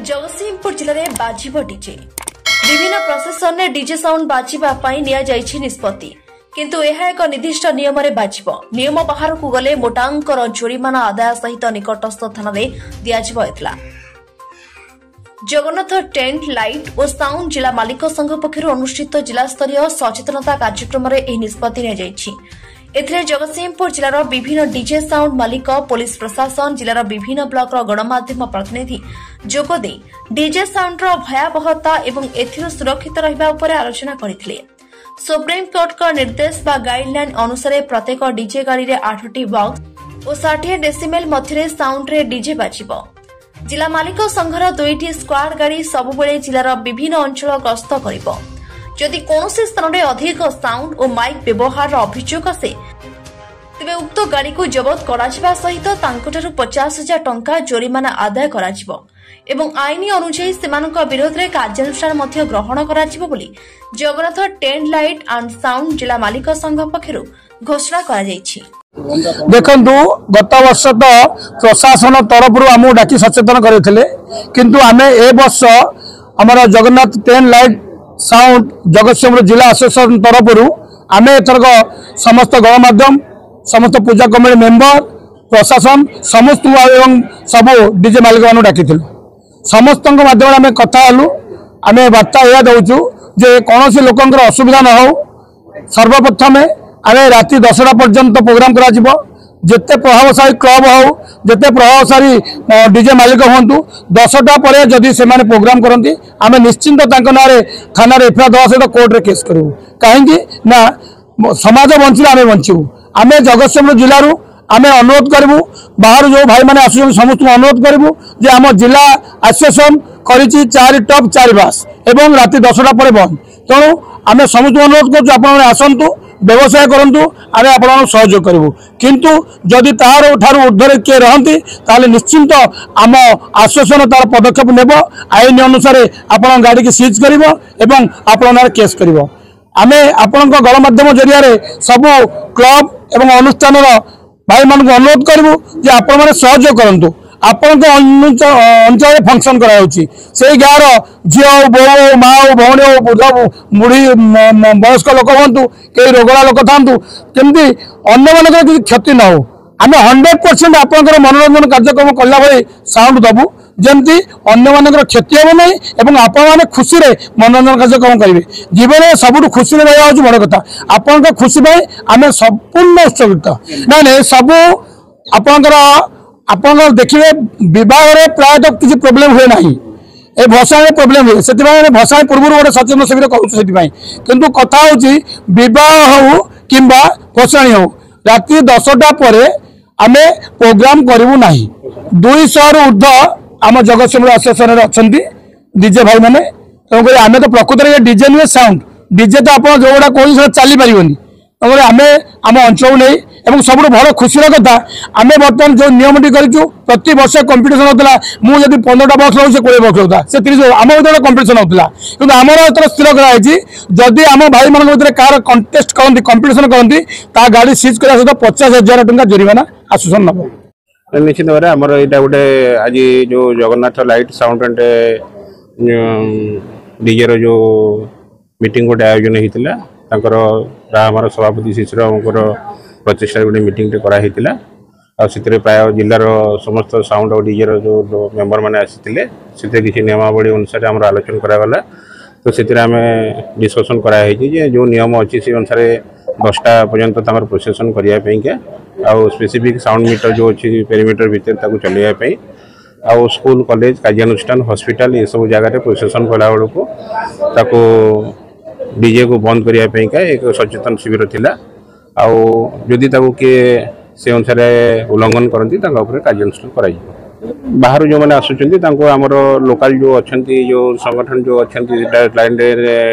जगतसिंहपुर जिले में बाजिब डीजे विभिन्न प्रशासन ने डीजे साउंड बाजिबा निष्पत्ति किंतु यह एक निर्दिष्ट नियम बाजिब नियम बाहर को गले मोटांकर जोरिमाना आदाय सहित निकटस्थ थाना दिया जगन्नाथ टेंट लाइट और साउंड जिला मालिक संघ पक्षर अनुष्ठित जिला स्तरीय सचेतनता कार्यक्रम में निष्पत्ति जगतसिंहपुर जिलार विभिन्न डीजे साउंड मालिक पुलिस प्रशासन जिलार विभिन्न ब्लॉक गणमाध्यम प्रतिनिधि जोगदे डीजे साउंड भयावहता एवं एथिरो सुरक्षित रहिबा उपरे आलोचना करथिले। सुप्रीम कोर्ट का निर्देश बा गाइडलाइन अनुसार प्रत्येक डीजे गाड़ी रे 8टी बॉक्स और 60 डेसिमेल मध्यरे साउंड रे डीजे बाजिबो। जिला मालिक संघर 2टी स्क्वाड गाड़ी सबुबेले जिलार विभिन्न अंचल गस्त करिबो। जदि कौनसी स्थान में अधिक साउंड और माइक व्यवहार अभियोग आसे तेबे उक्त गाड़ी को जबत करा सहित 50,000 टंका जोरिमाना आदाय करा एवं आईन अनुसार सेमानक विरोध में कार्यानुष्ठान मध्य ग्रहण करा बोली Jagannath tent light and sound जिला मालिक संघ पक्षरु घोषणा करा जायछि। देखंतु गत वर्ष तो प्रशासन तरफ आम डाकी सचेतन करथिले किंतु आमे ए वर्ष हमर Jagannath tent light sound Jagatsinghpur जिला एसोसिएशन तरफ आम एथरक समस्त गणमाध्यम समस्त पूजा कमिटी मेंबर प्रशासन समस्त एवं सबू डीजे मालिक मान डाकी समस्त माध्यम आम कथा हलु आम बार्ता यह दौचु जे कौन लोकंर असुविधा न हो सर्वप्रथम आम राति 10टा पर्यंत प्रोग्राम करा जिते प्रभावशाली क्लब हो जिते प्रभावशाली डीजे मालिक हूँ 10टा पर जदि से प्रोग्राम करती आम निश्चिंत ना थाना एफआईआर दवा सहित कोर्ट रे केस करूँ कहीं ना समाज बंचले आम बंचू आम जगतसिंहपुर जिलूर आम अनुरोध करूँ बाहर जो भाई मैंने आस समस्त अनुरोध करूँ जे आम जिला एसोसिएशन करी 4 टप 4 बास एवं राति 10टा पर बंद तेणु आम समस्त अनुरोध करूँ आसतु व्यवसाय करूँ आम आप सहयोग करूँ किंतु जदि तार ठार ऊर्धरे किए रहती ताले निश्चिंत आम आश्वासन तार पदक्षेप नेब आईन अनुसार आप गाड़ी की सीज कर आपण केस कर आम आपण गणमाध्यम जरिया सबू क्लब एवं अनुष्ठान भाई मान अनुरोध करूँ जे आपण मैंने सहयोग करूँ आपण अंचल फंक्शन से गाँव झील हो बो हो माँ हो भौणी हो बुढ़ मुढ़ी वयस्क लोक हूँ कई रोगड़ा लोक था कमी अन्य मान किसी क्षति न हो आम 100% आपंकर मनोरंजन कार्यक्रम कला भाई साउंड दबू जमती अन्य मान क्षति हे ना और आपण मैंने खुशी मनोरंजन कार्यक्रम करेंगे जीवन में सबुठ खुशी रहा हूँ बड़ कथा आपण खुशी आम संपूर्ण उत्सर्गित ना सबू आपंकर आप देखिए बह प्रायतः किसी प्रोब्लेम हुए ना ए भसाणी प्रोब्लेम हुए से भसाणी पूर्व गोटे सचेतन शिविर करूँ कथा हूँ बह हो कि भसाणी हो राति 10टा पर आम प्रोग्राम करूँ ना 200 ऊर्ध आम जगतसिंहपुर एसोसिएशन अच्छा डीजे भाई मैंने तेणुक आम तो प्रकृत में डीजे नुहे साउंड डीजे तो आप जो गुड़ा कौन चली पारनि तेणुक आम आम अंचल नहीं एवं सब भल खुशी कथा आम बर्तमान जो नियमटी करूँ प्रति वर्ष कंपिटिशन होता मुझे 15टा बक्स लो 20 बक्स होता से 30 आम भर कंपिटिशन होता कि आमर एथर स्थिर कराई जदि आम भाई मान कार कंटेस्ट करती कंपिटिशन करती गाड़ी सीज करने सहित 50,000 टंका जोरिमाना आश्वासन नब निश्चित भाव आमर यहाँ गोटे आज जो Jagannath light sound and DJ जो मीटिंग गोटे आयोजन होता आमर सभापति शिशुराम प्रचेषा गोटे मीटिंग कराई से प्राय जिलार समस्त साउंड और डीजे जो मेंबर मैंने आसी किसी नियमावली अनुसार आम आलोचना करागला तो से आम डिस्कसन कराई जो नियम अच्छी से अनुसार 10टा पर्यंत प्रोसेसन करने आउ स्पेसिफिक साउंड मीटर जो अच्छी पेरीमीटर भितर चलवाई आउ स्कूल कॉलेज कार्यानुष्ठान हॉस्पिटल ये सब जगह प्रोसेसन कला बेलू डीजे को बंद करने एक सचेतन शिविर थिला आउ जदि किए से अनुसार उल्लंघन करती कार्यानुष्ठान कर बाहर जो मैंने आसुँच आमर लोकाल जो अच्छा जो संगठन जो अच्छा लाइन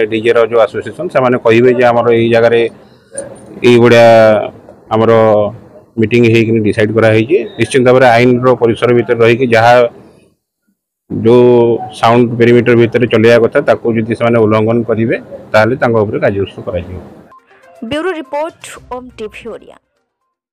डीजे जो एसोसिएशन से कहे आमर ये जगार ये आमर मीटिंग हो डिसाइड कराई निश्चित भाव आईन परिसर भितर रही जहाँ जो साउंड पेरीमीटर भितर चलवा कथा जदि से उल्लंघन करेंगे कार्यानुष्ठान कर ब्यूरो रिपोर्ट ओम टीवी ओडिया।